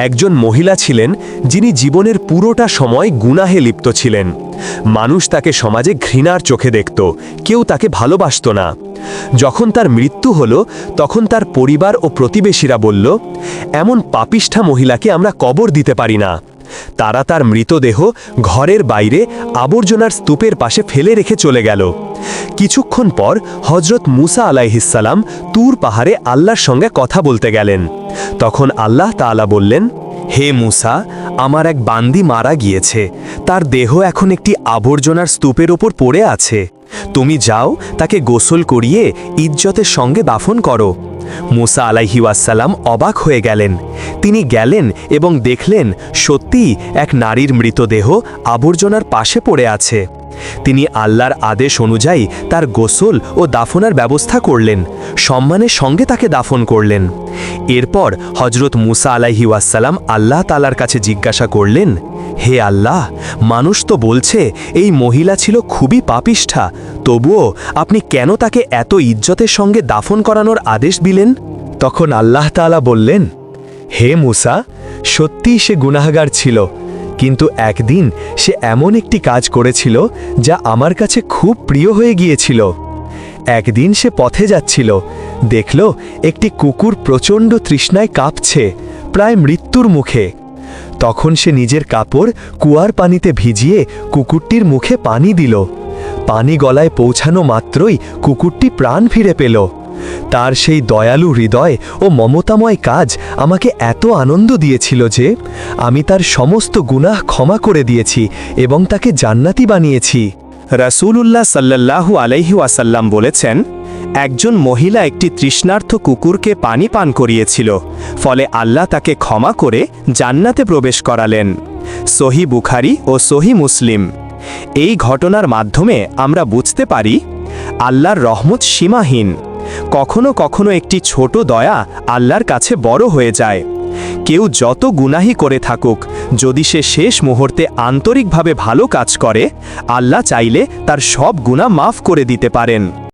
একজন মহিলা ছিলেন যিনি জীবনের পুরোটা সময় গুনাহে লিপ্ত ছিলেন। মানুষ তাকে সমাজে ঘৃণার চোখে দেখত, কেউ তাকে ভালোবাসত না। যখন তার মৃত্যু হলো তখন তার পরিবার ও প্রতিবেশীরা বলল, এমন পাপিষ্ঠা মহিলাকে আমরা কবর দিতে পারি না। তারা তার মৃতদেহ ঘরের বাইরে আবর্জনার স্তূপের পাশে ফেলে রেখে চলে গেল। কিছুক্ষণ পর হজরত মুসা আলাইহিসসালাম তুর পাহাড়ে আল্লাহর সঙ্গে কথা বলতে গেলেন। তখন আল্লাহ তাআলা বললেন, হে মুসা, আমার এক বান্দি মারা গিয়েছে, তার দেহ এখন একটি আবর্জনার স্তূপের ওপর পড়ে আছে। তুমি যাও, তাকে গোসল করিয়ে ইজ্জতের সঙ্গে দাফন করো। মুসা আলাইহি ওয়াসসালাম অবাক হয়ে গেলেন। তিনি গেলেন এবং দেখলেন সত্যিই এক নারীর মৃতদেহ আবর্জনার পাশে পড়ে আছে। তিনি আল্লাহর আদেশ অনুযায়ী তার গোসল ও দাফনার ব্যবস্থা করলেন, সম্মানের সঙ্গে তাকে দাফন করলেন। এরপর হজরত মুসা আলাইহি ওয়াসসালাম আল্লাহ তাআলার কাছে জিজ্ঞাসা করলেন, হে আল্লাহ, মানুষ তো বলছে এই মহিলা ছিল খুবই পাপিষ্ঠা, তবুও আপনি কেন তাকে এত ইজ্জতের সঙ্গে দাফন করানোর আদেশ দিলেন? তখন আল্লাহ তাআলা বললেন, হে মুসা, সত্যিই সে গুনাহগার ছিল, কিন্তু একদিন সে এমন একটি কাজ করেছিল যা আমার কাছে খুব প্রিয় হয়ে গিয়েছিল। একদিন সে পথে যাচ্ছিল, দেখল একটি কুকুর প্রচণ্ড তৃষ্ণায় কাঁপছে, প্রায় মৃত্যুর মুখে। তখন সে নিজের কাপড় কুয়ার পানিতে ভিজিয়ে কুকুরটির মুখে পানি দিল। পানি গলায় পৌঁছানো মাত্রই কুকুরটি প্রাণ ফিরে পেল। তার সেই দয়ালু হৃদয় ও মমতাময় কাজ আমাকে এত আনন্দ দিয়েছিল যে আমি তার সমস্ত গুনাহ ক্ষমা করে দিয়েছি এবং তাকে জান্নাতি বানিয়েছি। রাসূলুল্লাহ সাল্লাল্লাহু আলাইহি ওয়াসাল্লাম বলেছেন, একজন মহিলা একটি তৃষ্ণার্ত কুকুরকে পানি পান করিয়েছিল, ফলে আল্লাহ তাকে ক্ষমা করে জান্নাতে প্রবেশ করালেন। সহিহ বুখারী ও সহিহ মুসলিম। এই ঘটনার মাধ্যমে আমরা বুঝতে পারি আল্লাহর রহমত সীমাহীন। কখনো কখনো একটি ছোট দয়া আল্লাহর কাছে বড় হয়ে যায়। কেউ যত গুনাহি করে থাকুক, যদি সে শেষ মুহূর্তে আন্তরিকভাবে ভালো কাজ করে, আল্লাহ চাইলে তার সব গুনাহ মাফ করে দিতে পারেন।